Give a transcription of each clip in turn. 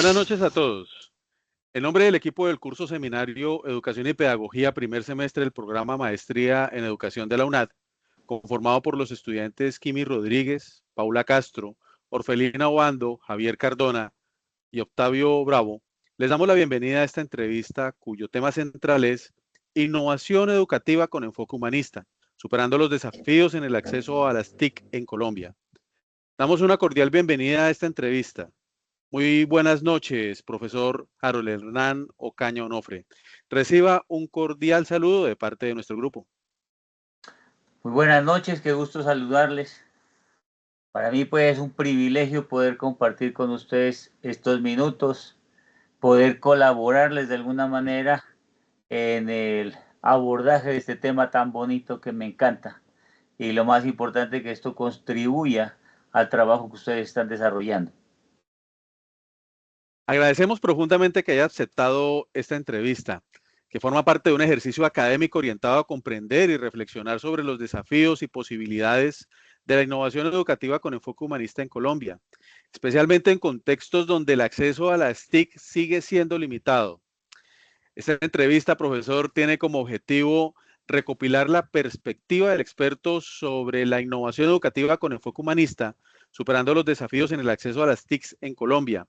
Buenas noches a todos. En nombre del equipo del curso seminario Educación y Pedagogía, primer semestre del programa Maestría en Educación de la UNAD, conformado por los estudiantes Kimi Rodríguez, Paula Castro, Orfelina Obando, Javier Cardona y Octavio Bravo, les damos la bienvenida a esta entrevista cuyo tema central es Innovación educativa con enfoque humanista, superando los desafíos en el acceso a las TIC en Colombia. Damos una cordial bienvenida a esta entrevista. Muy buenas noches, profesor Harold Hernán Ocaña Onofre. Reciba un cordial saludo de parte de nuestro grupo. Muy buenas noches, qué gusto saludarles. Para mí pues es un privilegio poder compartir con ustedes estos minutos, poder colaborarles de alguna manera en el abordaje de este tema tan bonito que me encanta. Y lo más importante, que esto contribuya al trabajo que ustedes están desarrollando. Agradecemos profundamente que haya aceptado esta entrevista, que forma parte de un ejercicio académico orientado a comprender y reflexionar sobre los desafíos y posibilidades de la innovación educativa con enfoque humanista en Colombia, especialmente en contextos donde el acceso a las TIC sigue siendo limitado. Esta entrevista, profesor, tiene como objetivo recopilar la perspectiva del experto sobre la innovación educativa con enfoque humanista, superando los desafíos en el acceso a las TICs en Colombia,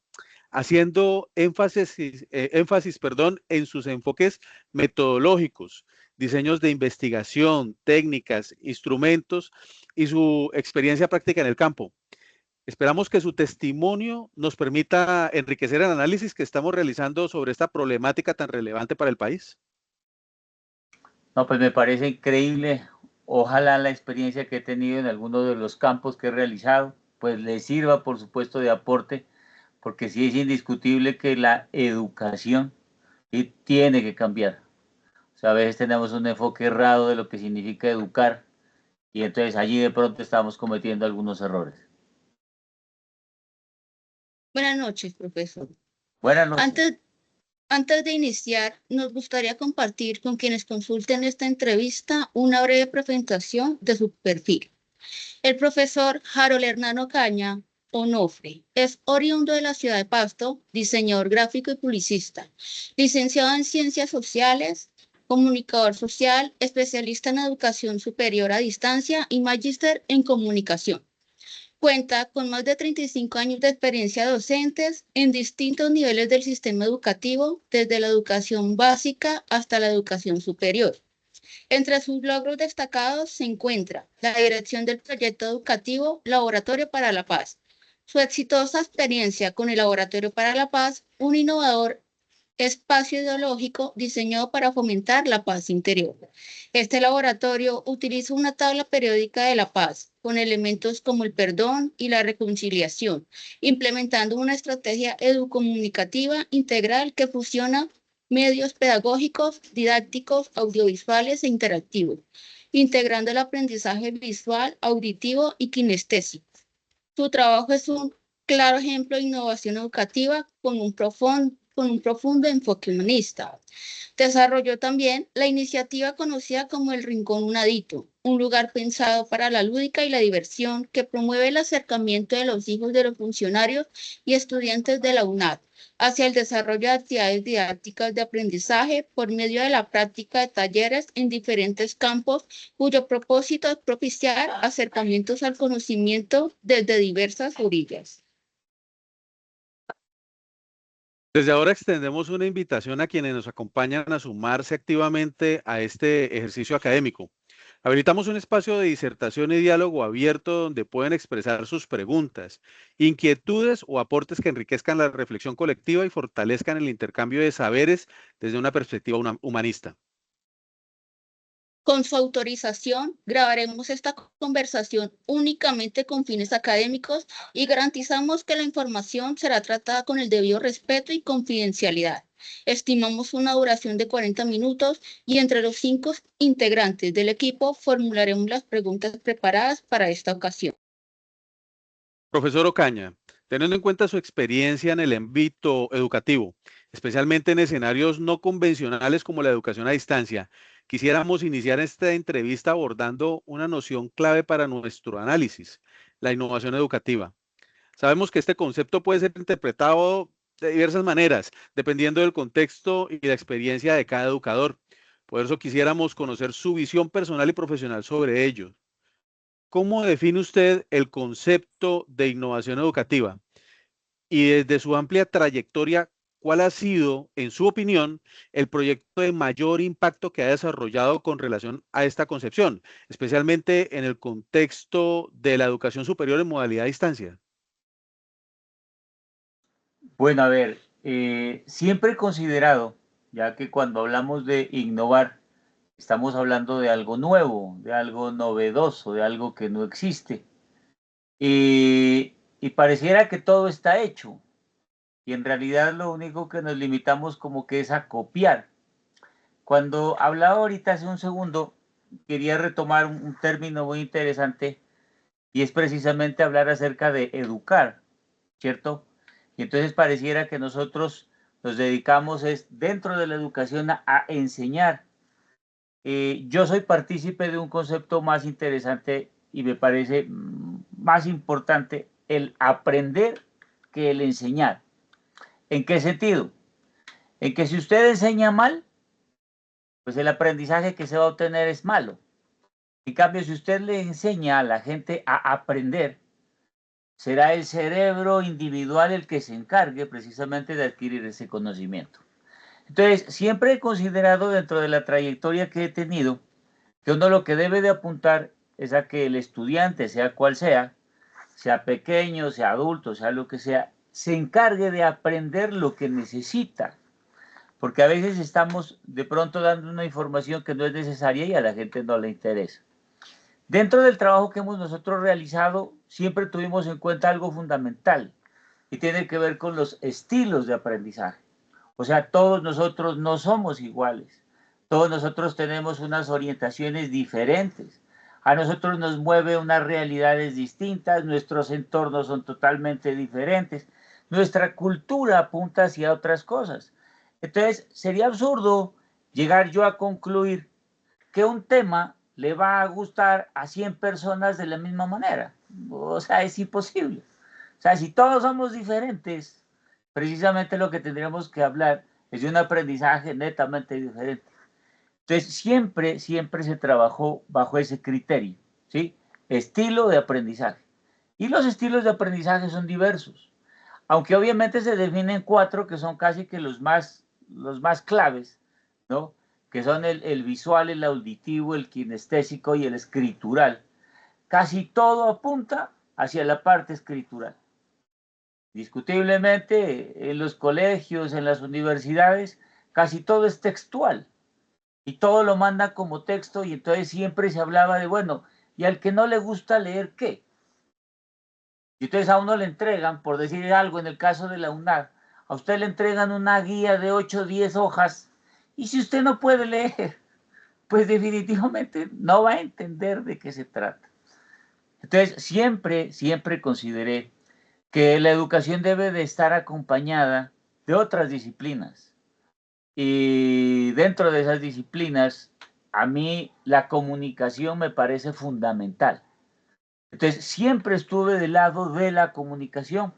haciendo énfasis, en sus enfoques metodológicos, diseños de investigación, técnicas, instrumentos y su experiencia práctica en el campo. Esperamos que su testimonio nos permita enriquecer el análisis que estamos realizando sobre esta problemática tan relevante para el país. No, pues me parece increíble. Ojalá la experiencia que he tenido en algunos de los campos que he realizado, pues les sirva, por supuesto, de aporte, porque sí es indiscutible que la educación tiene que cambiar. O sea, a veces tenemos un enfoque errado de lo que significa educar y entonces allí de pronto estamos cometiendo algunos errores. Buenas noches, profesor. Buenas noches. Antes de iniciar, nos gustaría compartir con quienes consulten esta entrevista una breve presentación de su perfil. El profesor Harold Hernán Ocaña Onofre es oriundo de la ciudad de Pasto, diseñador gráfico y publicista, licenciado en Ciencias Sociales, comunicador social, especialista en educación superior a distancia y magíster en comunicación. Cuenta con más de 35 años de experiencia docentes en distintos niveles del sistema educativo, desde la educación básica hasta la educación superior. Entre sus logros destacados se encuentra la dirección del proyecto educativo Laboratorio para la Paz, su exitosa experiencia con el Laboratorio para la Paz, un innovador espacio ideológico diseñado para fomentar la paz interior. Este laboratorio utiliza una tabla periódica de la paz con elementos como el perdón y la reconciliación, implementando una estrategia educomunicativa integral que fusiona medios pedagógicos, didácticos, audiovisuales e interactivos, integrando el aprendizaje visual, auditivo y kinestésico. Su trabajo es un claro ejemplo de innovación educativa con un profundo enfoque humanista. Desarrolló también la iniciativa conocida como el Rincón Unadito, un lugar pensado para la lúdica y la diversión que promueve el acercamiento de los hijos de los funcionarios y estudiantes de la UNAD hacia el desarrollo de actividades didácticas de aprendizaje por medio de la práctica de talleres en diferentes campos, cuyo propósito es propiciar acercamientos al conocimiento desde diversas orillas. Desde ahora extendemos una invitación a quienes nos acompañan a sumarse activamente a este ejercicio académico. Habilitamos un espacio de disertación y diálogo abierto donde pueden expresar sus preguntas, inquietudes o aportes que enriquezcan la reflexión colectiva y fortalezcan el intercambio de saberes desde una perspectiva humanista. Con su autorización, grabaremos esta conversación únicamente con fines académicos y garantizamos que la información será tratada con el debido respeto y confidencialidad. Estimamos una duración de 40 minutos y entre los 5 integrantes del equipo formularemos las preguntas preparadas para esta ocasión. Profesor Ocaña, teniendo en cuenta su experiencia en el ámbito educativo, especialmente en escenarios no convencionales como la educación a distancia, quisiéramos iniciar esta entrevista abordando una noción clave para nuestro análisis, la innovación educativa. Sabemos que este concepto puede ser interpretado de diversas maneras, dependiendo del contexto y la experiencia de cada educador. Por eso quisiéramos conocer su visión personal y profesional sobre ello. ¿Cómo define usted el concepto de innovación educativa? Y desde su amplia trayectoria, ¿cuál ha sido, en su opinión, el proyecto de mayor impacto que ha desarrollado con relación a esta concepción, especialmente en el contexto de la educación superior en modalidad a distancia? Bueno, a ver, siempre he considerado, ya que cuando hablamos de innovar, estamos hablando de algo nuevo, de algo novedoso, de algo que no existe. Y pareciera que todo está hecho. Y en realidad lo único que nos limitamos como que es a copiar. Cuando hablaba ahorita hace un segundo, quería retomar un término muy interesante y es precisamente hablar acerca de educar, ¿cierto? Y entonces pareciera que nosotros nos dedicamos es dentro de la educación a enseñar. Yo soy partícipe de un concepto más interesante y me parece más importante el aprender que el enseñar. ¿En qué sentido? En que si usted enseña mal, pues el aprendizaje que se va a obtener es malo. En cambio, si usted le enseña a la gente a aprender, será el cerebro individual el que se encargue precisamente de adquirir ese conocimiento. Entonces, siempre he considerado dentro de la trayectoria que he tenido que uno lo que debe de apuntar es a que el estudiante, sea cual sea pequeño, sea adulto, sea lo que sea, se encargue de aprender lo que necesita. Porque a veces estamos de pronto dando una información que no es necesaria y a la gente no le interesa. Dentro del trabajo que hemos nosotros realizado, siempre tuvimos en cuenta algo fundamental y tiene que ver con los estilos de aprendizaje. O sea, todos nosotros no somos iguales. Todos nosotros tenemos unas orientaciones diferentes. A nosotros nos mueve unas realidades distintas, nuestros entornos son totalmente diferentes, nuestra cultura apunta hacia otras cosas. Entonces, sería absurdo llegar yo a concluir que un tema le va a gustar a 100 personas de la misma manera. O sea, es imposible. O sea, si todos somos diferentes, precisamente lo que tendríamos que hablar es de un aprendizaje netamente diferente. Entonces, siempre se trabajó bajo ese criterio, ¿sí? Estilo de aprendizaje. Y los estilos de aprendizaje son diversos, aunque obviamente se definen cuatro que son casi que los más claves, ¿no? Que son el visual, el auditivo, el kinestésico y el escritural. Casi todo apunta hacia la parte escritural. Discutiblemente, en los colegios, en las universidades, casi todo es textual y todo lo manda como texto y entonces siempre se hablaba de, bueno, ¿y al que no le gusta leer qué? Y entonces a uno le entregan, por decir algo, en el caso de la UNAD, a usted le entregan una guía de 8 o 10 hojas y si usted no puede leer, pues definitivamente no va a entender de qué se trata. Entonces siempre consideré que la educación debe de estar acompañada de otras disciplinas. Y dentro de esas disciplinas, a mí la comunicación me parece fundamental. Entonces, siempre estuve del lado de la comunicación.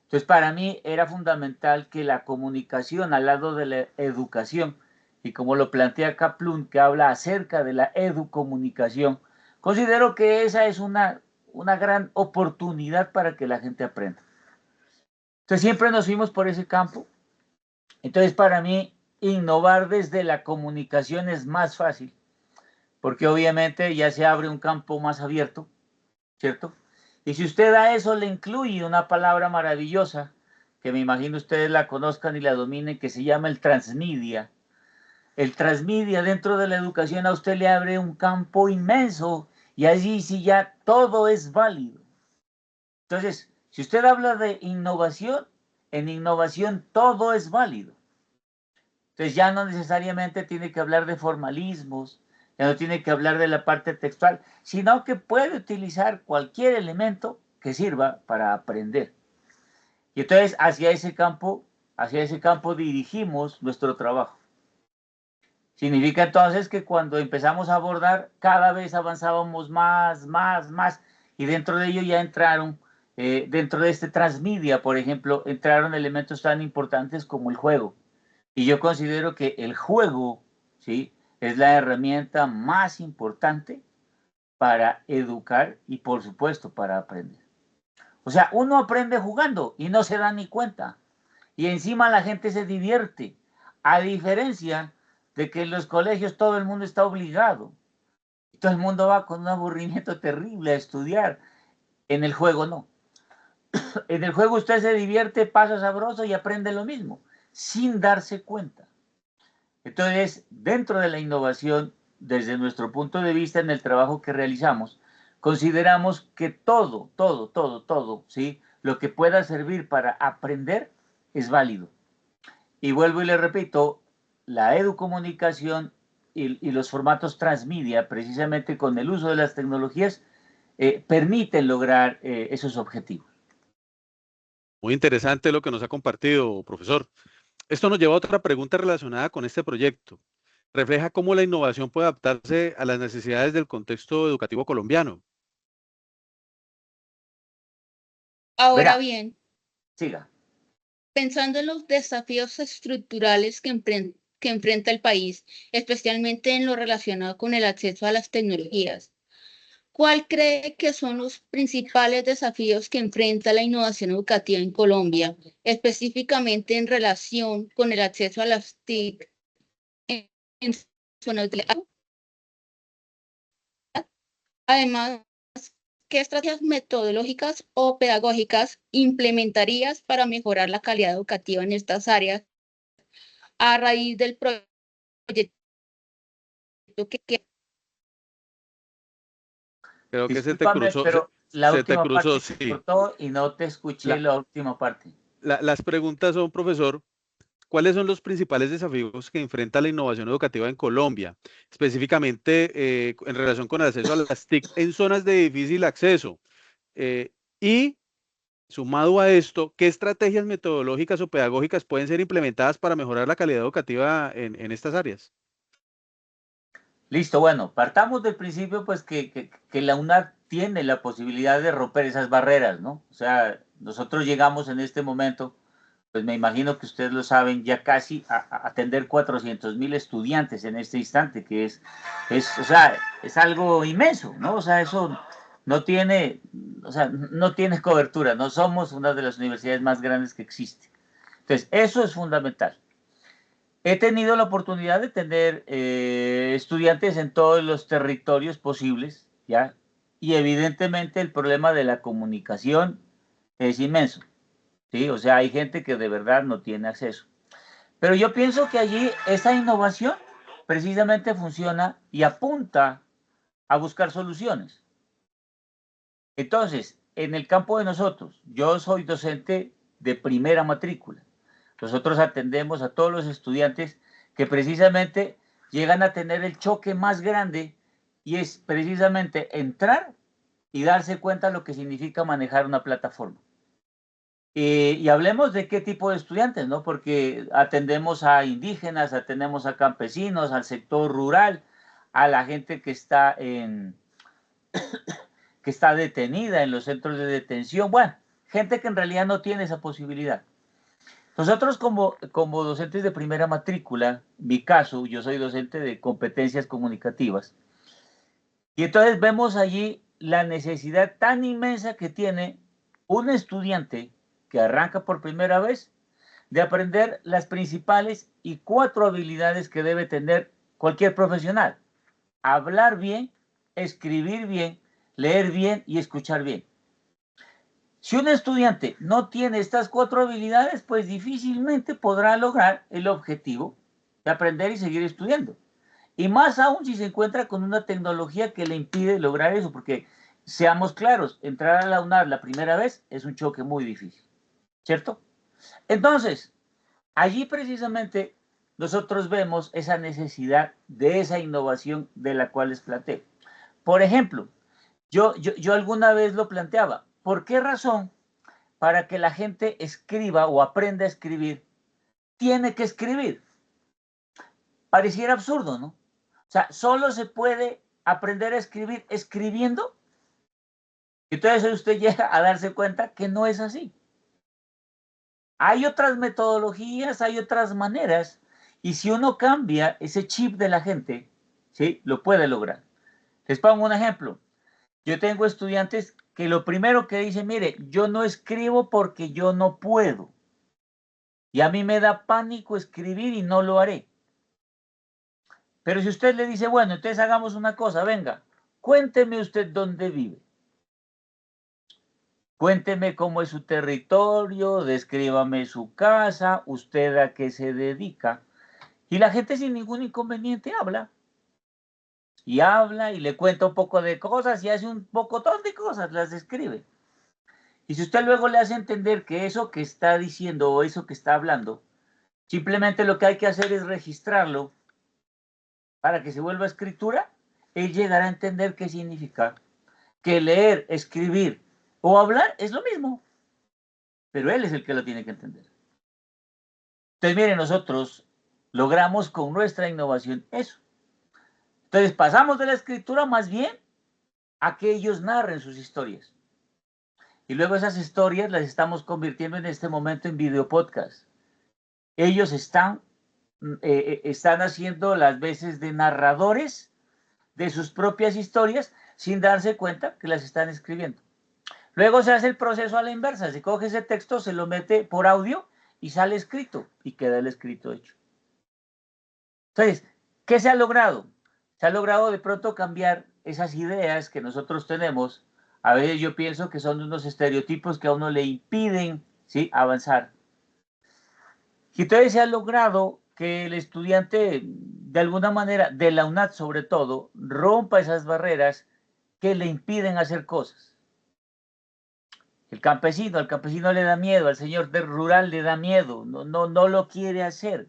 Entonces, para mí era fundamental que la comunicación al lado de la educación, y como lo plantea Kaplun, que habla acerca de la educomunicación, considero que esa es una gran oportunidad para que la gente aprenda. Entonces, siempre nos fuimos por ese campo. Entonces, para mí, innovar desde la comunicación es más fácil, porque obviamente ya se abre un campo más abierto, ¿cierto? Y si usted a eso le incluye una palabra maravillosa, que me imagino ustedes la conozcan y la dominen, que se llama el transmedia dentro de la educación a usted le abre un campo inmenso y allí sí ya todo es válido. Entonces, si usted habla de innovación, en innovación todo es válido. Entonces ya no necesariamente tiene que hablar de formalismos, ya no tiene que hablar de la parte textual, sino que puede utilizar cualquier elemento que sirva para aprender. Y entonces hacia ese campo dirigimos nuestro trabajo. Significa entonces que cuando empezamos a abordar, cada vez avanzábamos más, y dentro de ello ya entraron Dentro de este transmedia, por ejemplo, entraron elementos tan importantes como el juego. Y yo considero que el juego, ¿sí?, es la herramienta más importante para educar y, por supuesto, para aprender. O sea, uno aprende jugando y no se da ni cuenta. Y encima la gente se divierte. A diferencia de que en los colegios todo el mundo está obligado. Todo el mundo va con un aburrimiento terrible a estudiar. En el juego no. En el juego usted se divierte, pasa sabroso y aprende lo mismo, sin darse cuenta. Entonces, dentro de la innovación, desde nuestro punto de vista en el trabajo que realizamos, consideramos que todo, ¿sí?, lo que pueda servir para aprender es válido. Y vuelvo y le repito, la educomunicación y los formatos transmedia, precisamente con el uso de las tecnologías, permiten lograr esos objetivos. Muy interesante lo que nos ha compartido, profesor. Esto nos lleva a otra pregunta relacionada con este proyecto. Refleja cómo la innovación puede adaptarse a las necesidades del contexto educativo colombiano. Ahora Verá, bien, siga. pensando en los desafíos estructurales que enfrenta el país, especialmente en lo relacionado con el acceso a las tecnologías, ¿cuál cree que son los principales desafíos que enfrenta la innovación educativa en Colombia, específicamente en relación con el acceso a las TIC en zonas de... Además, ¿qué estrategias metodológicas o pedagógicas implementarías para mejorar la calidad educativa en estas áreas a raíz del proyecto que... Creo que Discúlpame, pero la se te última cruzó, parte se sí. cortó y no te escuché La- la última parte. las preguntas son, profesor, ¿cuáles son los principales desafíos que enfrenta la innovación educativa en Colombia, específicamente en relación con el acceso a las TIC en zonas de difícil acceso? Y sumado a esto, ¿qué estrategias metodológicas o pedagógicas pueden ser implementadas para mejorar la calidad educativa en estas áreas? Listo, bueno, partamos del principio pues que la UNAD tiene la posibilidad de romper esas barreras, ¿no? O sea, nosotros llegamos en este momento, pues me imagino que ustedes lo saben, ya casi a atender 400.000 estudiantes en este instante, que o sea, es algo inmenso, ¿no? O sea, eso no tiene, o sea, no tiene cobertura, no somos una de las universidades más grandes que existe. Entonces, eso es fundamental. He tenido la oportunidad de tener estudiantes en todos los territorios posibles, ¿ya? Y evidentemente el problema de la comunicación es inmenso, ¿sí? O sea, hay gente que de verdad no tiene acceso. Pero yo pienso que allí esa innovación precisamente funciona y apunta a buscar soluciones. Entonces, en el campo de nosotros, yo soy docente de primera matrícula. Nosotros atendemos a todos los estudiantes que precisamente llegan a tener el choque más grande y es precisamente entrar y darse cuenta de lo que significa manejar una plataforma. Y hablemos de qué tipo de estudiantes, ¿no? Porque atendemos a indígenas, atendemos a campesinos, al sector rural, a la gente que está detenida en los centros de detención, bueno, gente que en realidad no tiene esa posibilidad. Nosotros como docentes de primera matrícula, mi caso, yo soy docente de competencias comunicativas, y entonces vemos allí la necesidad tan inmensa que tiene un estudiante que arranca por primera vez de aprender las principales y 4 habilidades que debe tener cualquier profesional. Hablar bien, escribir bien, leer bien y escuchar bien. Si un estudiante no tiene estas 4 habilidades, pues difícilmente podrá lograr el objetivo de aprender y seguir estudiando. Y más aún si se encuentra con una tecnología que le impide lograr eso, porque seamos claros, entrar a la UNAD la primera vez es un choque muy difícil, ¿cierto? Entonces, allí precisamente nosotros vemos esa necesidad de esa innovación de la cual les planteo. Por ejemplo, yo alguna vez lo planteaba, ¿por qué razón para que la gente escriba o aprenda a escribir, tiene que escribir? Pareciera absurdo, ¿no? O sea, solo se puede aprender a escribir escribiendo. Entonces usted llega a darse cuenta que no es así. Hay otras metodologías, hay otras maneras, y si uno cambia ese chip de la gente, ¿sí? Lo puede lograr. Les pongo un ejemplo. Yo tengo estudiantes que lo primero que dicen, mire, yo no escribo porque yo no puedo. Y a mí me da pánico escribir y no lo haré. Pero si usted le dice, bueno, entonces hagamos una cosa, venga, cuénteme usted dónde vive. Cuénteme cómo es su territorio, descríbame su casa, usted a qué se dedica. Y la gente sin ningún inconveniente habla. Y habla y le cuenta un poco de cosas y hace un pocotón de cosas, las describe. Y si usted luego le hace entender que eso que está diciendo o eso que está hablando, simplemente lo que hay que hacer es registrarlo para que se vuelva escritura, él llegará a entender qué significa. Que leer, escribir o hablar es lo mismo, pero él es el que lo tiene que entender. Entonces, miren, nosotros logramos con nuestra innovación eso. Entonces, pasamos de la escritura más bien a que ellos narren sus historias. Y luego esas historias las estamos convirtiendo en este momento en video podcast. Ellos están haciendo las veces de narradores de sus propias historias sin darse cuenta que las están escribiendo. Luego se hace el proceso a la inversa. Se coge ese texto, se lo mete por audio y sale escrito y queda el escrito hecho. Entonces, ¿qué se ha logrado? Se ha logrado de pronto cambiar esas ideas que nosotros tenemos. A veces yo pienso que son unos estereotipos que a uno le impiden, ¿sí?, avanzar. Y entonces se ha logrado que el estudiante, de alguna manera, de la UNAD sobre todo, rompa esas barreras que le impiden hacer cosas. Al campesino le da miedo, al señor rural le da miedo, no lo quiere hacer.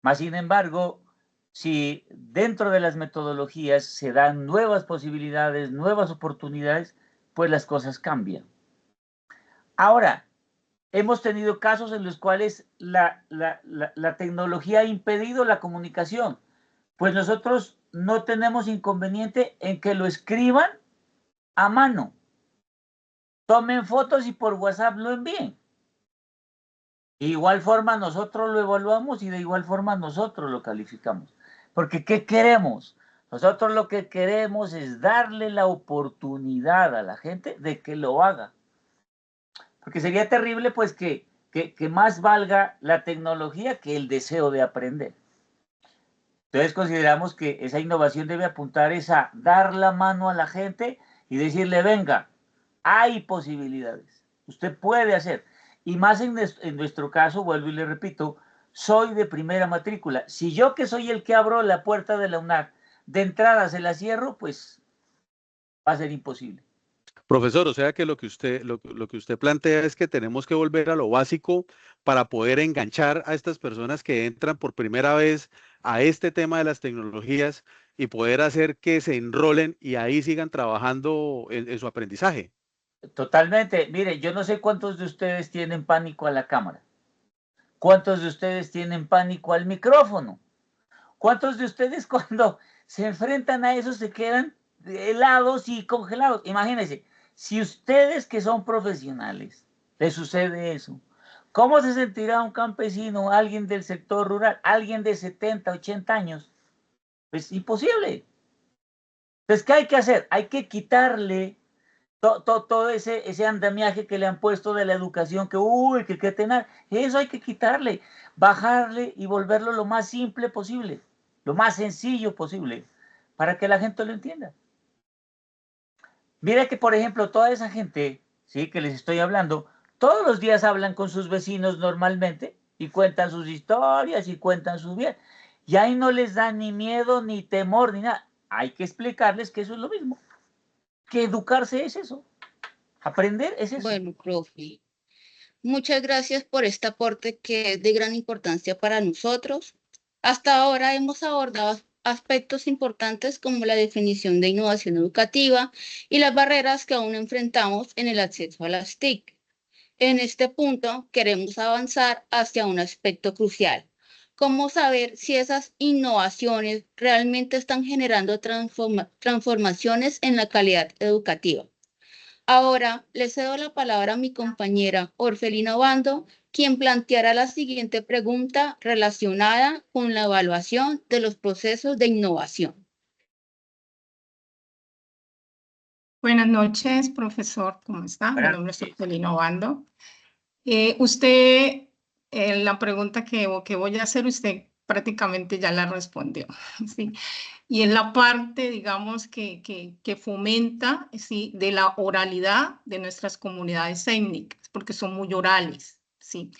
Mas, sin embargo, si dentro de las metodologías se dan nuevas posibilidades, nuevas oportunidades, pues las cosas cambian. Ahora, hemos tenido casos en los cuales la tecnología ha impedido la comunicación. Pues nosotros no tenemos inconveniente en que lo escriban a mano. Tomen fotos y por WhatsApp lo envíen. De igual forma nosotros lo evaluamos y de igual forma nosotros lo calificamos. Porque ¿qué queremos? Nosotros lo que queremos es darle la oportunidad a la gente de que lo haga. Porque sería terrible pues que más valga la tecnología que el deseo de aprender. Entonces consideramos que esa innovación debe apuntar a dar la mano a la gente y decirle, venga, hay posibilidades, usted puede hacer. Y más en nuestro caso, vuelvo y le repito, soy de primera matrícula. Si yo que soy el que abro la puerta de la UNAC, de entrada se la cierro, pues va a ser imposible. Profesor, o sea que lo que usted plantea es que tenemos que volver a lo básico para poder enganchar a estas personas que entran por primera vez a este tema de las tecnologías y poder hacer que se enrolen y ahí sigan trabajando en su aprendizaje. Totalmente. Mire, yo no sé cuántos de ustedes tienen pánico a la cámara. ¿Cuántos de ustedes tienen pánico al micrófono? ¿Cuántos de ustedes cuando se enfrentan a eso se quedan helados y congelados? Imagínense, si ustedes que son profesionales les sucede eso, ¿cómo se sentirá un campesino, alguien del sector rural, alguien de 70, 80 años? Pues imposible. Entonces, ¿qué hay que hacer? Hay que quitarle todo ese andamiaje que le han puesto de la educación, que tener, eso hay que quitarle, bajarle y volverlo lo más simple posible, lo más sencillo posible, para que la gente lo entienda. Mira que, por ejemplo, toda esa gente, ¿sí?, que les estoy hablando, todos los días hablan con sus vecinos normalmente y cuentan sus historias y cuentan su vida. Y ahí no les da ni miedo, ni temor, ni nada. Hay que explicarles que eso es lo mismo, que educarse es eso. Aprender es eso. Bueno, profe, muchas gracias por este aporte que es de gran importancia para nosotros. Hasta ahora hemos abordado aspectos importantes como la definición de innovación educativa y las barreras que aún enfrentamos en el acceso a las TIC. En este punto queremos avanzar hacia un aspecto crucial, ¿Cómo saber si esas innovaciones realmente están generando transformaciones en la calidad educativa? Ahora le cedo la palabra a mi compañera Orfelina Obando, quien planteará la siguiente pregunta relacionada con la evaluación de los procesos de innovación. Buenas noches, profesor. ¿Cómo está? Mi nombre es noches. Orfelina Obando. La pregunta que voy a hacer, usted prácticamente ya la respondió. ¿sí? Y es la parte, digamos, que fomenta ¿sí? de la oralidad de nuestras comunidades étnicas, porque son muy orales. ¿sí?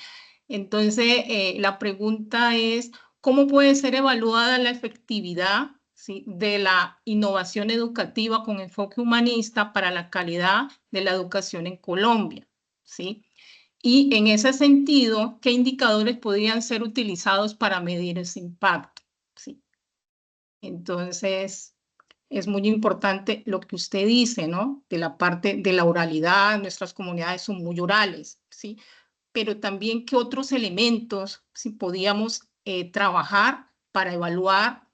Entonces, la pregunta es, ¿cómo puede ser evaluada la efectividad ¿sí? de la innovación educativa con enfoque humanista para la calidad de la educación en Colombia? ¿sí? Y en ese sentido, ¿qué indicadores podrían ser utilizados para medir ese impacto? ¿sí? Entonces, es muy importante lo que usted dice, ¿no? De la parte de la oralidad, nuestras comunidades son muy orales, ¿sí? Pero también qué otros elementos si podíamos trabajar para evaluar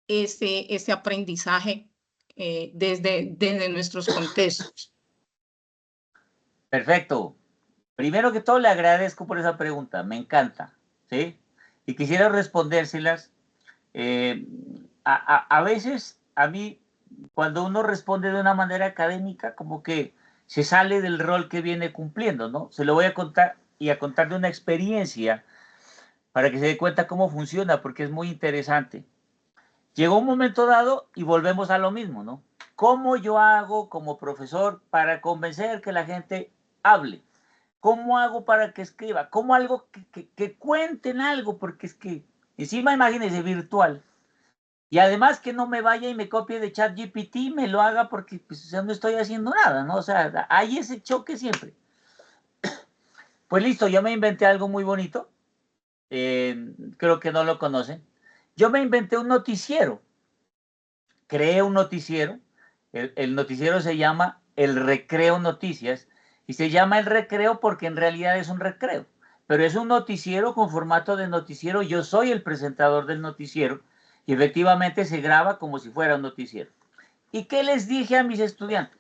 ese aprendizaje desde nuestros contextos. Perfecto. Primero que todo, le agradezco por esa pregunta, me encanta, ¿sí? Y quisiera respondérselas. A veces, a mí, cuando uno responde de una manera académica, como que se sale del rol que viene cumpliendo, ¿no? Se lo voy a contar y a contar de una experiencia para que se dé cuenta cómo funciona, porque es muy interesante. Llegó un momento dado y volvemos a lo mismo, ¿no? ¿Cómo yo hago como profesor para convencer que la gente hable? ¿Cómo hago para que escriba? ¿Cómo algo que cuenten algo? Porque es que encima imagínense virtual. Y además que no me vaya y me copie de ChatGPT, me lo haga porque pues, no estoy haciendo nada, ¿no? O sea, hay ese choque siempre. Pues listo, yo me inventé algo muy bonito. Creo que no lo conocen. Yo me inventé un noticiero. Creé un noticiero. El noticiero se llama El Recreo Noticias. Y se llama El Recreo porque en realidad es un recreo. Pero es un noticiero con formato de noticiero. Yo soy el presentador del noticiero. Y efectivamente se graba como si fuera un noticiero. ¿Y qué les dije a mis estudiantes?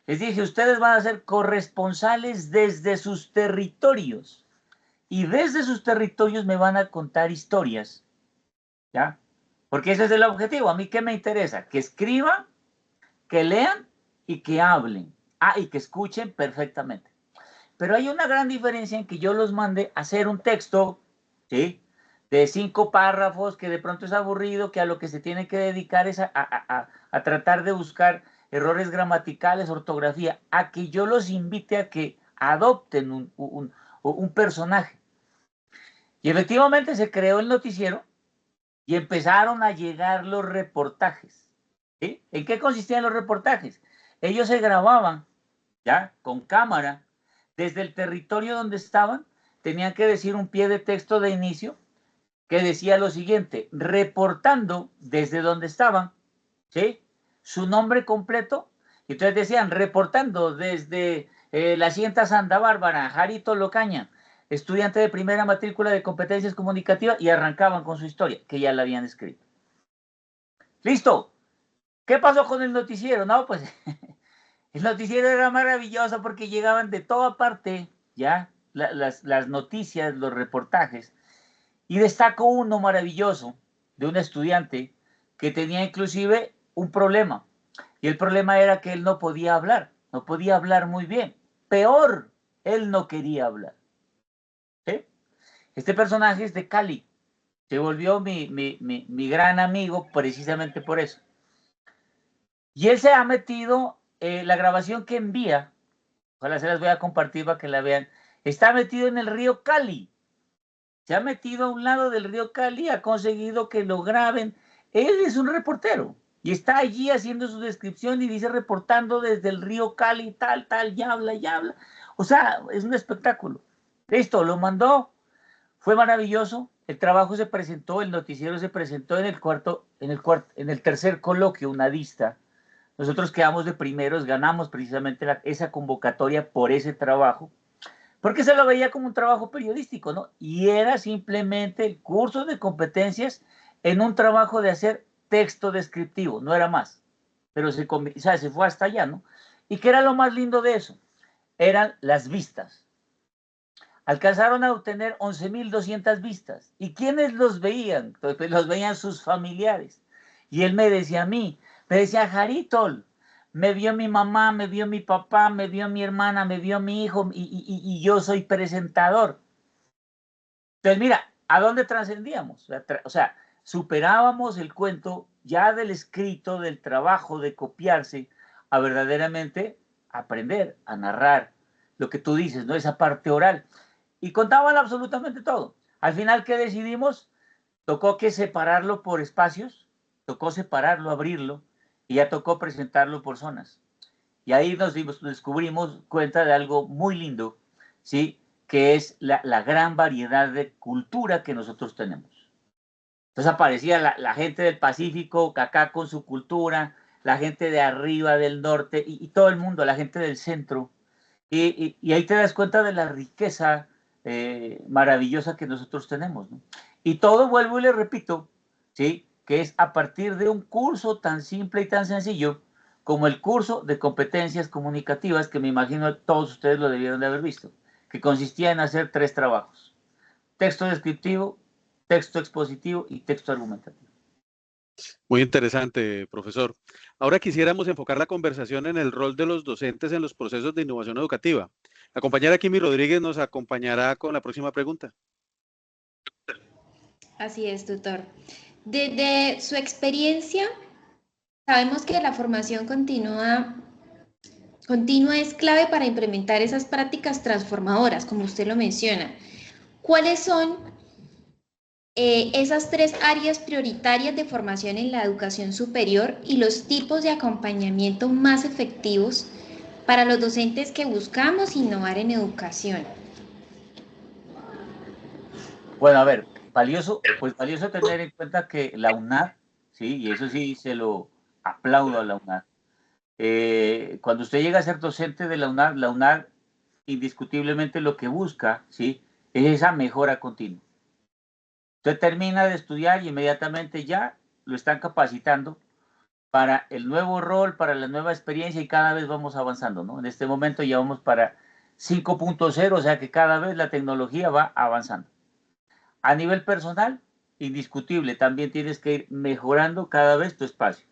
Les dije, ustedes van a ser corresponsales desde sus territorios. Y desde sus territorios me van a contar historias. ¿Ya? Porque ese es el objetivo. ¿A mí qué me interesa? Que escriban, que lean y que hablen. Ah, y que escuchen perfectamente. Pero hay una gran diferencia en que yo los mande a hacer un texto, ¿sí? De 5 párrafos, que de pronto es aburrido, que a lo que se tiene que dedicar es a tratar de buscar errores gramaticales, ortografía, a que yo los invite a que adopten un personaje. Y efectivamente se creó el noticiero y empezaron a llegar los reportajes. ¿Sí? ¿En qué consistían los reportajes? Ellos se grababan, ¿ya? Con cámara, desde el territorio donde estaban, tenían que decir un pie de texto de inicio que decía lo siguiente, reportando desde donde estaban, ¿sí? Su nombre completo, y entonces decían, reportando desde la Hacienda Santa Bárbara, Jarito Locaña, estudiante de primera matrícula de competencias comunicativas, y arrancaban con su historia, que ya la habían escrito. ¡Listo! ¿Qué pasó con el noticiero? No, pues el noticiero era maravilloso porque llegaban de toda parte, ya, las noticias, los reportajes, y destaco uno maravilloso de un estudiante que tenía inclusive un problema, y el problema era que él no podía hablar muy bien. Peor, él no quería hablar. ¿Sí? Este personaje es de Cali, se volvió mi gran amigo precisamente por eso. Y él se ha metido, la grabación que envía, ojalá se las voy a compartir para que la vean, está metido en el río Cali. Se ha metido a un lado del río Cali, ha conseguido que lo graben. Él es un reportero y está allí haciendo su descripción y dice reportando desde el río Cali, tal, y habla, y habla. O sea, es un espectáculo. Listo, lo mandó, fue maravilloso. El trabajo se presentó, el noticiero se presentó en el tercer coloquio, UNADISTA. Nosotros quedamos de primeros, ganamos precisamente esa convocatoria por ese trabajo. porque se lo veía como un trabajo periodístico, ¿no? Y era simplemente el curso de competencias en un trabajo de hacer texto descriptivo, no era más. Pero se fue hasta allá, ¿no? ¿Y qué era lo más lindo de eso? Eran las vistas. Alcanzaron a obtener 11.200 vistas. ¿Y quiénes los veían? Pues los veían sus familiares. Y él me decía a mí, me decía, Jaritol, me vio mi mamá, me vio mi papá, me vio mi hermana, me vio mi hijo y yo soy presentador. Entonces, mira, ¿a dónde trascendíamos? O sea, superábamos el cuento ya del escrito, del trabajo, de copiarse, a verdaderamente aprender, a narrar lo que tú dices, ¿no? Esa parte oral. Y contaban absolutamente todo. Al final, ¿qué decidimos? Tocó que separarlo por espacios, tocó separarlo, abrirlo, y ya tocó presentarlo por zonas. Y ahí nos descubrimos cuenta de algo muy lindo, ¿sí? Que es la gran variedad de cultura que nosotros tenemos. Entonces aparecía la gente del Pacífico, acá con su cultura, la gente de arriba, del norte, y todo el mundo, la gente del centro. Y ahí te das cuenta de la riqueza maravillosa que nosotros tenemos, ¿no? Y todo, vuelvo y le repito, ¿sí? Que es a partir de un curso tan simple y tan sencillo como el curso de competencias comunicativas, que me imagino todos ustedes lo debieron de haber visto, que consistía en hacer 3 trabajos: texto descriptivo, texto expositivo y texto argumentativo. Muy interesante, profesor. Ahora quisiéramos enfocar la conversación en el rol de los docentes en los procesos de innovación educativa. La compañera Kimi Rodríguez nos acompañará con la próxima pregunta. Así es, tutor. Desde su experiencia, sabemos que la formación continua es clave para implementar esas prácticas transformadoras, como usted lo menciona. ¿Cuáles son esas 3 áreas prioritarias de formación en la educación superior y los tipos de acompañamiento más efectivos para los docentes que buscamos innovar en educación? Bueno, a ver, valioso tener en cuenta que la UNAD, sí, y eso sí se lo aplaudo a la UNAD. Cuando usted llega a ser docente de la UNAD indiscutiblemente lo que busca, ¿sí?, es esa mejora continua. Usted termina de estudiar y inmediatamente ya lo están capacitando para el nuevo rol, para la nueva experiencia, y cada vez vamos avanzando, ¿no? En este momento ya vamos para 5.0, o sea que cada vez la tecnología va avanzando. A nivel personal, indiscutible, también tienes que ir mejorando cada vez tu espacio.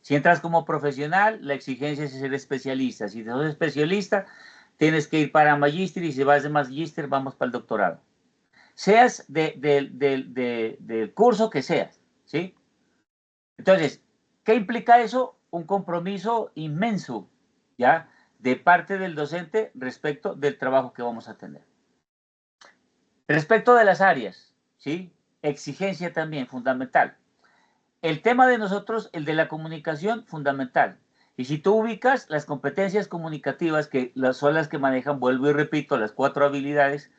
Si entras como profesional, la exigencia es ser especialista. Si sos especialista, tienes que ir para magíster, y si vas de magíster, vamos para el doctorado. Seas del curso que seas, ¿sí? Entonces, ¿qué implica eso? Un compromiso inmenso, ¿ya?, de parte del docente respecto del trabajo que vamos a tener. Respecto de las áreas, ¿sí? Exigencia también, fundamental. El tema de nosotros, el de la comunicación, fundamental. Y si tú ubicas las competencias comunicativas, que son las que manejan, vuelvo y repito, las 4 habilidades,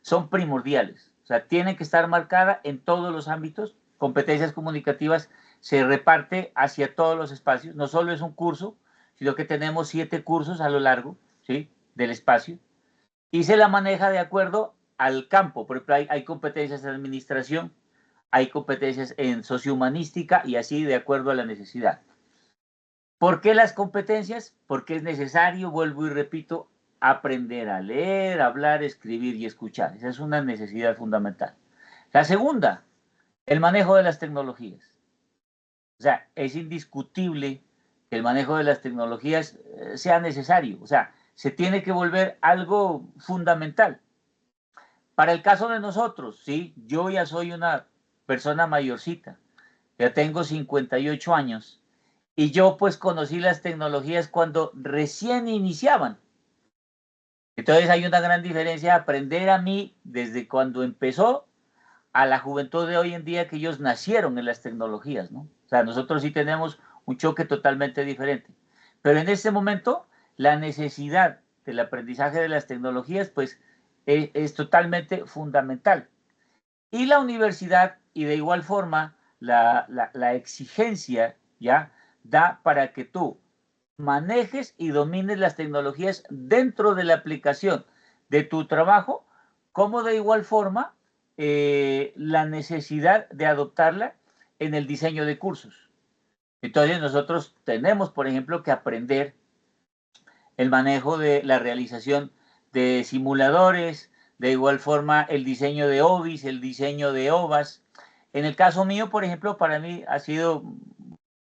son primordiales. O sea, tienen que estar marcadas en todos los ámbitos. Competencias comunicativas se reparte hacia todos los espacios. No solo es un curso, sino que tenemos 7 cursos a lo largo, ¿sí?, del espacio. Y se la maneja de acuerdo al campo. Por ejemplo, hay competencias en administración, hay competencias en sociohumanística, y así de acuerdo a la necesidad. ¿Por qué las competencias? Porque es necesario, vuelvo y repito, aprender a leer, hablar, escribir y escuchar. Esa es una necesidad fundamental. La segunda, el manejo de las tecnologías. O sea, es indiscutible que el manejo de las tecnologías sea necesario. O sea, se tiene que volver algo fundamental. Para el caso de nosotros, ¿sí?, yo ya soy una persona mayorcita, ya tengo 58 años, y yo pues conocí las tecnologías cuando recién iniciaban. Entonces hay una gran diferencia de aprender a mí desde cuando empezó a la juventud de hoy en día, que ellos nacieron en las tecnologías, ¿no? O sea, nosotros sí tenemos un choque totalmente diferente. Pero en este momento, la necesidad del aprendizaje de las tecnologías, pues, es totalmente fundamental. Y la universidad, y de igual forma, la exigencia, ¿ya?, da para que tú manejes y domines las tecnologías dentro de la aplicación de tu trabajo, como de igual forma la necesidad de adoptarla en el diseño de cursos. Entonces nosotros tenemos, por ejemplo, que aprender el manejo de la realización de simuladores, de igual forma el diseño de OBIs, el diseño de OVAs. En el caso mío, por ejemplo, para mí ha sido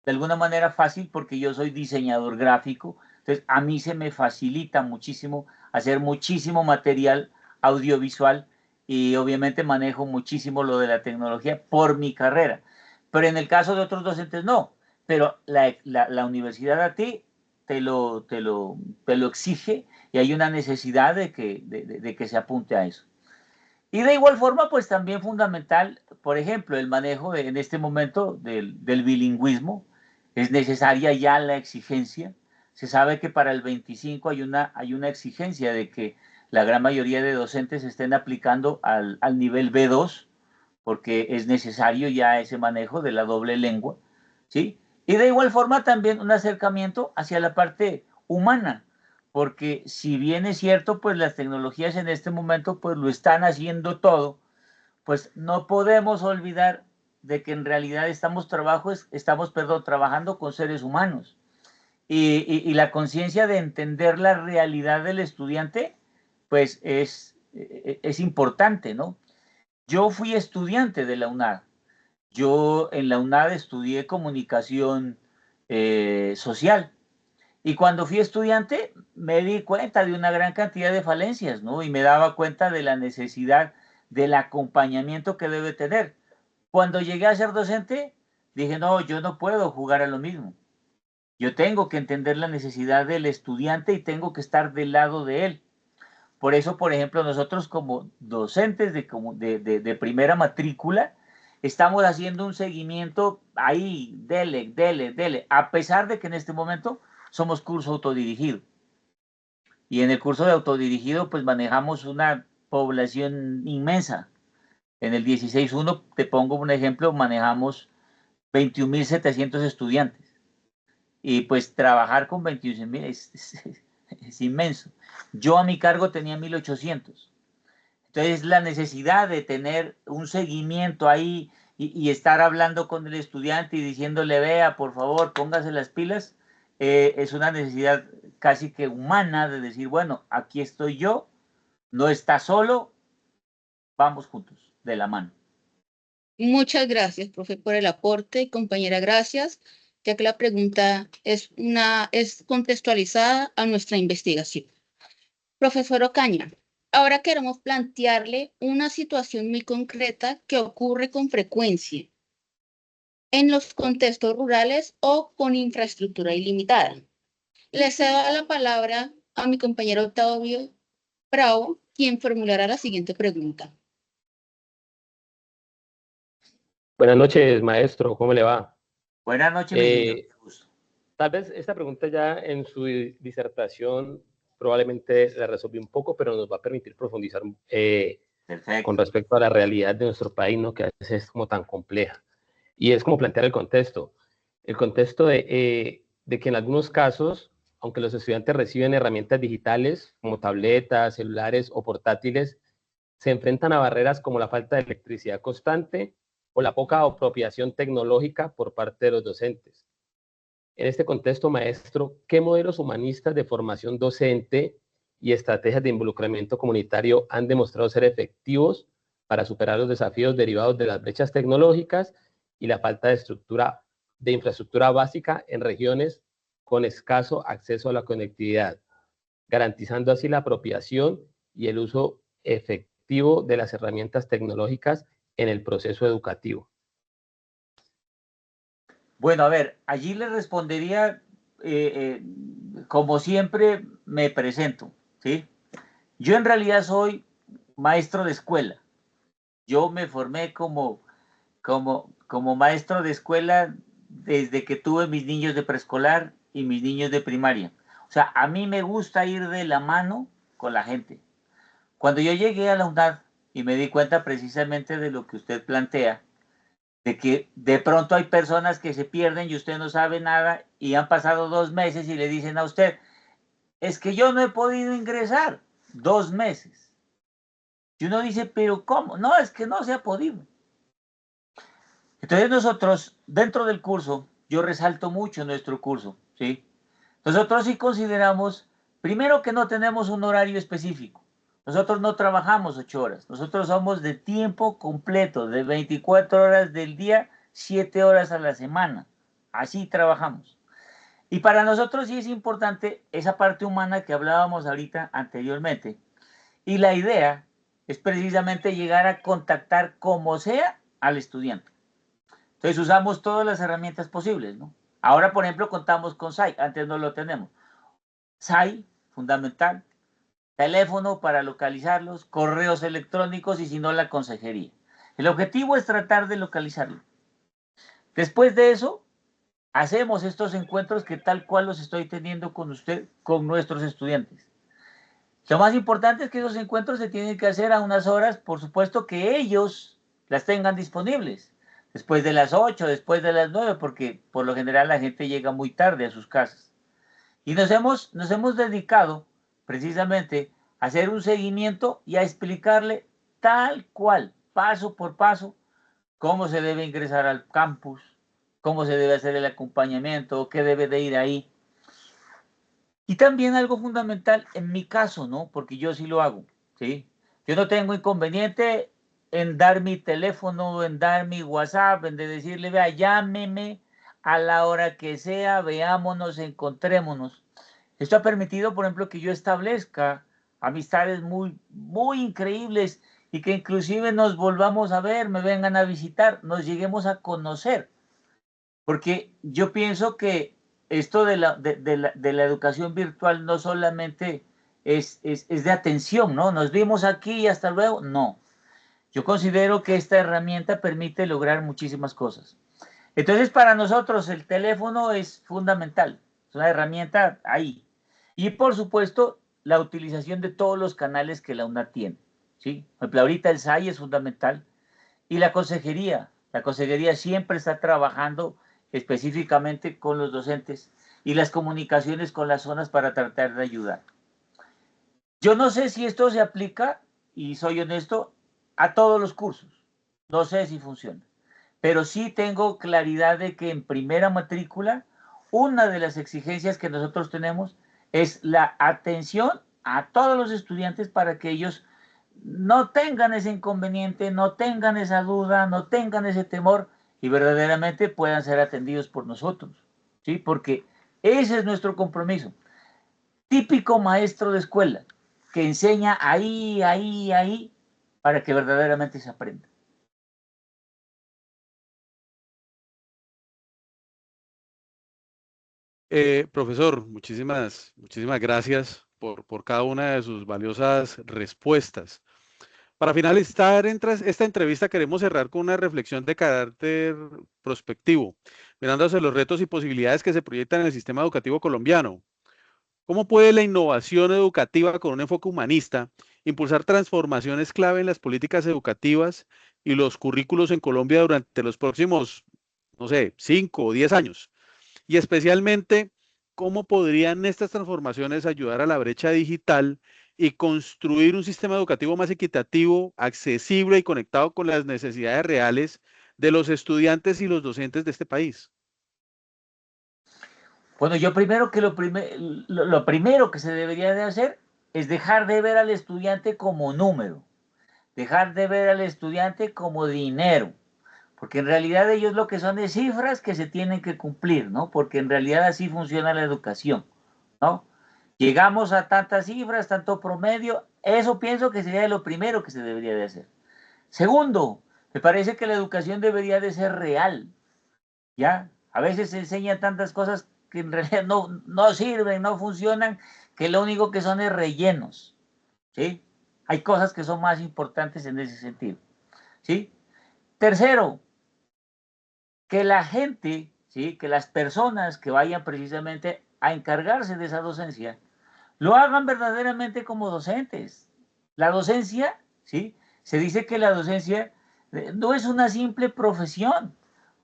de alguna manera fácil porque yo soy diseñador gráfico, entonces a mí se me facilita muchísimo hacer muchísimo material audiovisual y obviamente manejo muchísimo lo de la tecnología por mi carrera. Pero en el caso de otros docentes no, pero la universidad a ti te lo exige y hay una necesidad de que se apunte a eso. Y de igual forma, pues también fundamental, por ejemplo, el manejo en este momento del bilingüismo. Es necesaria ya la exigencia. Se sabe que para el 25 hay una exigencia de que la gran mayoría de docentes estén aplicando al nivel B2, porque es necesario ya ese manejo de la doble lengua, ¿sí? Y de igual forma también un acercamiento hacia la parte humana, porque si bien es cierto, pues las tecnologías en este momento pues lo están haciendo todo, pues no podemos olvidar de que en realidad estamos trabajando con seres humanos. Y la conciencia de entender la realidad del estudiante, pues es importante, ¿no? Yo fui estudiante de la UNAD. Yo en la UNAD estudié comunicación social. Y cuando fui estudiante me di cuenta de una gran cantidad de falencias, ¿no? Y me daba cuenta de la necesidad del acompañamiento que debe tener. Cuando llegué a ser docente, dije, no, yo no puedo jugar a lo mismo. Yo tengo que entender la necesidad del estudiante y tengo que estar del lado de él. Por eso, por ejemplo, nosotros como docentes de primera matrícula, estamos haciendo un seguimiento ahí, dele, a pesar de que en este momento somos curso autodirigido. Y en el curso de autodirigido, pues manejamos una población inmensa. En el 16.1, te pongo un ejemplo, manejamos 21.700 estudiantes. Y pues trabajar con 21.000 es inmenso. Yo a mi cargo tenía 1.800. Entonces la necesidad de tener un seguimiento ahí y estar hablando con el estudiante y diciéndole, vea, por favor, póngase las pilas, es una necesidad casi que humana de decir, bueno, aquí estoy yo, no está solo, vamos juntos, de la mano. Muchas gracias, profe, por el aporte. Compañera, gracias, ya que la pregunta es contextualizada a nuestra investigación. Profesor Ocaña, ahora queremos plantearle una situación muy concreta que ocurre con frecuencia en los contextos rurales o con infraestructura ilimitada. Le cedo la palabra a mi compañero Octavio Bravo, quien formulará la siguiente pregunta. Buenas noches, maestro, ¿cómo le va? Buenas noches, mi niño. Tal vez esta pregunta ya en su disertación probablemente la resolvió un poco, pero nos va a permitir profundizar con respecto a la realidad de nuestro país, ¿no? Que a veces es como tan compleja. Y es como plantear el contexto de que en algunos casos, aunque los estudiantes reciben herramientas digitales como tabletas, celulares o portátiles, se enfrentan a barreras como la falta de electricidad constante o la poca apropiación tecnológica por parte de los docentes. En este contexto, maestro, ¿qué modelos humanistas de formación docente y estrategias de involucramiento comunitario han demostrado ser efectivos para superar los desafíos derivados de las brechas tecnológicas y la falta de infraestructura básica en regiones con escaso acceso a la conectividad, garantizando así la apropiación y el uso efectivo de las herramientas tecnológicas en el proceso educativo? Bueno, a ver, allí le respondería, como siempre me presento, ¿sí? Yo en realidad soy maestro de escuela. Yo me formé como maestro de escuela desde que tuve mis niños de preescolar y mis niños de primaria. O sea, a mí me gusta ir de la mano con la gente. Cuando yo llegué a la UNAD y me di cuenta precisamente de lo que usted plantea, de que de pronto hay personas que se pierden y usted no sabe nada y han pasado 2 meses y le dicen a usted, es que yo no he podido ingresar. 2 meses. Y uno dice, pero ¿cómo? No, es que no se ha podido. Entonces nosotros, dentro del curso, yo resalto mucho nuestro curso, ¿sí? Nosotros sí consideramos, primero, que no tenemos un horario específico. Nosotros no trabajamos 8 horas. Nosotros somos de tiempo completo, de 24 horas del día, 7 horas a la semana. Así trabajamos. Y para nosotros sí es importante esa parte humana que hablábamos ahorita anteriormente. Y la idea es precisamente llegar a contactar como sea al estudiante. Entonces usamos todas las herramientas posibles, ¿no? Ahora, por ejemplo, contamos con SAI, antes no lo tenemos. SAI, fundamental, teléfono para localizarlos, correos electrónicos y si no, la consejería. El objetivo es tratar de localizarlo. Después de eso, hacemos estos encuentros que tal cual los estoy teniendo con usted, con nuestros estudiantes. Lo más importante es que esos encuentros se tienen que hacer a unas horas, por supuesto, que ellos las tengan disponibles. Después de las 8, después de las 9, porque por lo general la gente llega muy tarde a sus casas. Y nos hemos dedicado precisamente a hacer un seguimiento y a explicarle tal cual, paso por paso, cómo se debe ingresar al campus, cómo se debe hacer el acompañamiento, qué debe de ir ahí. Y también algo fundamental en mi caso, ¿no? Porque yo sí lo hago, ¿sí? Yo no tengo inconveniente en dar mi teléfono, en dar mi WhatsApp, en de decirle, vea, llámeme a la hora que sea, veámonos, encontrémonos. Esto ha permitido, por ejemplo, que yo establezca amistades muy, muy increíbles y que inclusive nos volvamos a ver, me vengan a visitar, nos lleguemos a conocer. Porque yo pienso que esto de la educación virtual no solamente es de atención, ¿no? Nos vimos aquí y hasta luego. No. Yo considero que esta herramienta permite lograr muchísimas cosas. Entonces, para nosotros el teléfono es fundamental. Es una herramienta ahí. Y, por supuesto, la utilización de todos los canales que la UNAD tiene, ¿sí? Por ejemplo, ahorita el SAI es fundamental. Y la consejería siempre está trabajando específicamente con los docentes y las comunicaciones con las zonas para tratar de ayudar. Yo no sé si esto se aplica, y soy honesto, a todos los cursos. No sé si funciona. Pero sí tengo claridad de que en primera matrícula, una de las exigencias que nosotros tenemos es la atención a todos los estudiantes para que ellos no tengan ese inconveniente, no tengan esa duda, no tengan ese temor y verdaderamente puedan ser atendidos por nosotros, ¿sí? Porque ese es nuestro compromiso. Típico maestro de escuela que enseña ahí, ahí, ahí, para que verdaderamente se aprenda. Profesor, muchísimas gracias por cada una de sus valiosas respuestas. Para finalizar esta entrevista, queremos cerrar con una reflexión de carácter prospectivo, mirando hacia los retos y posibilidades que se proyectan en el sistema educativo colombiano. ¿Cómo puede la innovación educativa con un enfoque humanista impulsar transformaciones clave en las políticas educativas y los currículos en Colombia durante los próximos, no sé, 5 o 10 años? Y especialmente, ¿cómo podrían estas transformaciones ayudar a la brecha digital y construir un sistema educativo más equitativo, accesible y conectado con las necesidades reales de los estudiantes y los docentes de este país? Bueno, yo primero que lo primero que se debería de hacer es dejar de ver al estudiante como número, dejar de ver al estudiante como dinero, porque en realidad ellos lo que son es cifras que se tienen que cumplir, ¿no? Porque en realidad así funciona la educación, ¿no? Llegamos a tantas cifras, tanto promedio, eso pienso que sería lo primero que se debería de hacer. Segundo, me parece que la educación debería de ser real, ¿ya? A veces se enseñan tantas cosas que en realidad no sirven, no funcionan, que lo único que son es rellenos, ¿sí? Hay cosas que son más importantes en ese sentido, ¿sí? Tercero, que la gente, ¿sí? Que las personas que vayan precisamente a encargarse de esa docencia, lo hagan verdaderamente como docentes. La docencia, ¿sí? Se dice que la docencia no es una simple profesión,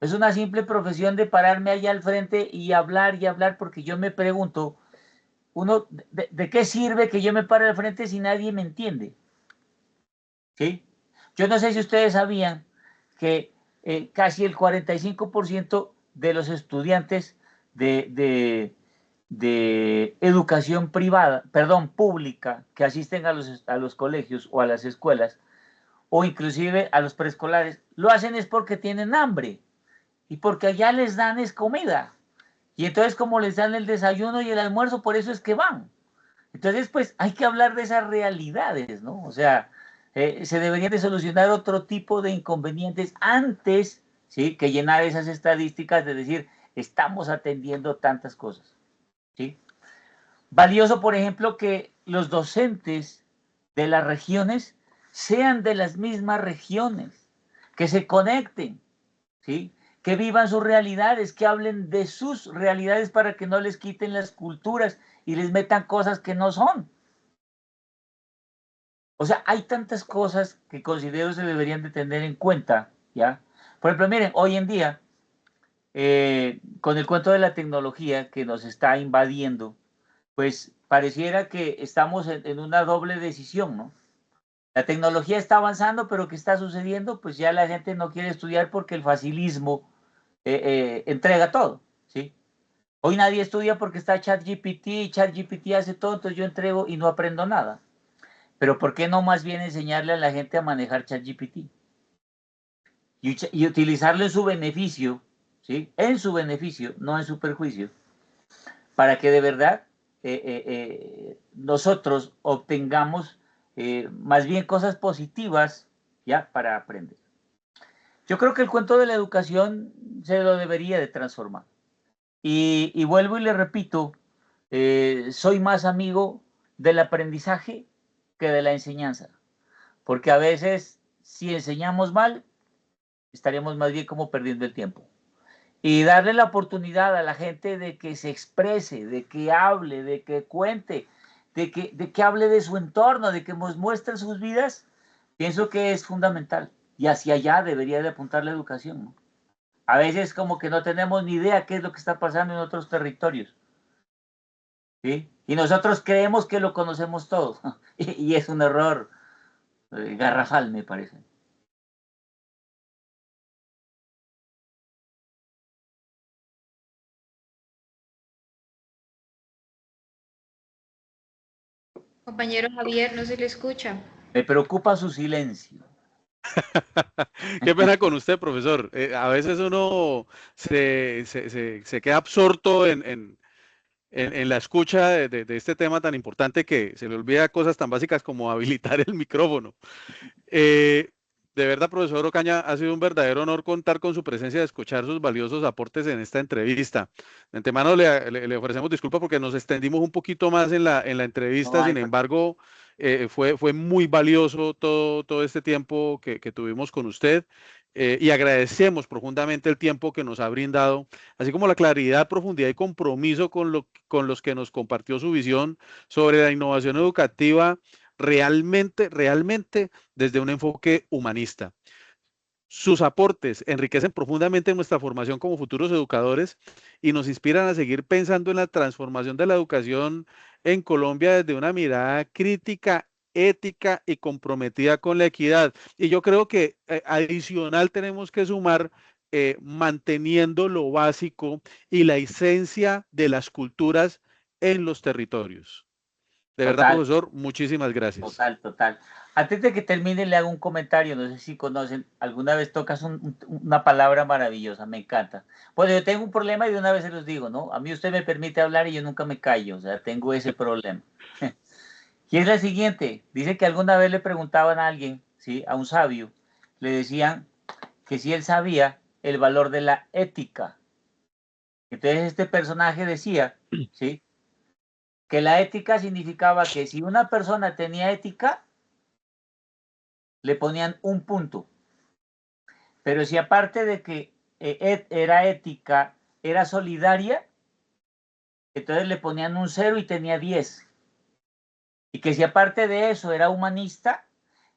es una simple profesión de pararme allá al frente y hablar, porque yo me pregunto, ¿de qué sirve que yo me pare al frente si nadie me entiende? ¿Sí? Yo no sé si ustedes sabían que casi el 45% de los estudiantes de educación privada, perdón, pública, que asisten a los colegios o a las escuelas, o inclusive a los preescolares, lo hacen es porque tienen hambre y porque allá les dan es comida. Y entonces como les dan el desayuno y el almuerzo, por eso es que van. Entonces, pues hay que hablar de esas realidades, ¿no? O sea, se deberían de solucionar otro tipo de inconvenientes antes, ¿sí?, que llenar esas estadísticas de decir, estamos atendiendo tantas cosas, ¿sí? Valioso, por ejemplo, que los docentes de las regiones sean de las mismas regiones, que se conecten, ¿sí?, que vivan sus realidades, que hablen de sus realidades para que no les quiten las culturas y les metan cosas que no son. O sea, hay tantas cosas que considero se deberían de tener en cuenta, ¿ya? Por ejemplo, miren, hoy en día, con el cuento de la tecnología que nos está invadiendo, pues pareciera que estamos en una doble decisión, ¿no? La tecnología está avanzando, pero ¿qué está sucediendo? Pues ya la gente no quiere estudiar porque el facilismo entrega todo, ¿sí? Hoy nadie estudia porque está ChatGPT y ChatGPT hace todo, entonces yo entrego y no aprendo nada. Pero ¿por qué no más bien enseñarle a la gente a manejar ChatGPT? Y utilizarlo en su beneficio, ¿sí? En su beneficio, no en su perjuicio, para que de verdad nosotros obtengamos más bien cosas positivas, ¿ya?, para aprender. Yo creo que el cuento de la educación se lo debería de transformar. Y vuelvo y le repito, soy más amigo del aprendizaje que de la enseñanza, porque a veces si enseñamos mal, estaremos más bien como perdiendo el tiempo. Y darle la oportunidad a la gente de que se exprese, de que hable, de que cuente, de que hable de su entorno, de que nos muestre sus vidas, pienso que es fundamental. Y hacia allá debería de apuntar la educación, ¿no? A veces como que no tenemos ni idea qué es lo que está pasando en otros territorios, ¿sí? Y nosotros creemos que lo conocemos todo. Y es un error garrafal, me parece. Compañero Javier, no se le escucha. Me preocupa su silencio. Qué pena con usted, profesor. A veces uno se queda absorto en la escucha de este tema tan importante que se le olvida cosas tan básicas como habilitar el micrófono. De verdad, profesor Ocaña, ha sido un verdadero honor contar con su presencia y escuchar sus valiosos aportes en esta entrevista. De antemano le ofrecemos disculpas porque nos extendimos un poquito más en la entrevista, sin embargo, fue muy valioso todo este tiempo que tuvimos con usted. Y agradecemos profundamente el tiempo que nos ha brindado, así como la claridad, profundidad y compromiso con los que nos compartió su visión sobre la innovación educativa realmente desde un enfoque humanista. Sus aportes enriquecen profundamente nuestra formación como futuros educadores y nos inspiran a seguir pensando en la transformación de la educación en Colombia desde una mirada crítica, ética y comprometida con la equidad. Y yo creo que adicional tenemos que sumar manteniendo lo básico y la esencia de las culturas en los territorios. De verdad, Total, profesor, muchísimas gracias. total. Antes de que termine, le hago un comentario. No sé si conocen, alguna vez tocas una palabra maravillosa, me encanta. Bueno, yo tengo un problema y de una vez se los digo, ¿no? A mí usted me permite hablar y yo nunca me callo, o sea, tengo ese problema. Y es la siguiente, dice que alguna vez le preguntaban a alguien, ¿sí?, a un sabio, le decían que si él sabía el valor de la ética. Entonces este personaje decía, ¿sí?, que la ética significaba que si una persona tenía ética, le ponían un punto. Pero si aparte de que era ética, era solidaria, entonces le ponían un 0 y tenía 10. Y que si aparte de eso era humanista,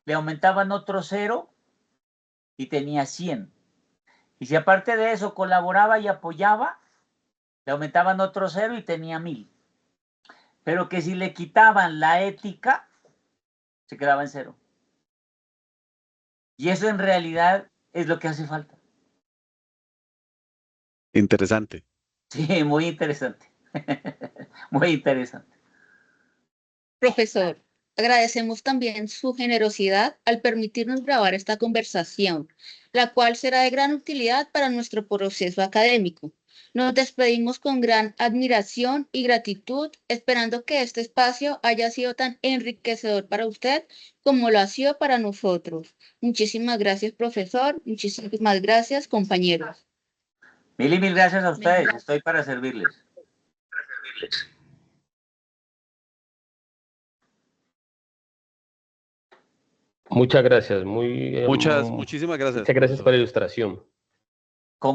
le aumentaban otro 0 y tenía 100. Y si aparte de eso colaboraba y apoyaba, le aumentaban otro 0 y tenía 1000. pero que si le quitaban la ética, se quedaba en 0. Y eso en realidad es lo que hace falta. Interesante. Sí, muy interesante. Muy interesante. Profesor, agradecemos también su generosidad al permitirnos grabar esta conversación, la cual será de gran utilidad para nuestro proceso académico. Nos despedimos con gran admiración y gratitud, esperando que este espacio haya sido tan enriquecedor para usted como lo ha sido para nosotros. Muchísimas gracias, profesor. Muchísimas gracias, compañeros. Mil y mil gracias a ustedes. Estoy para servirles. Muchas gracias. Muchísimas gracias. Muchas gracias por la ilustración.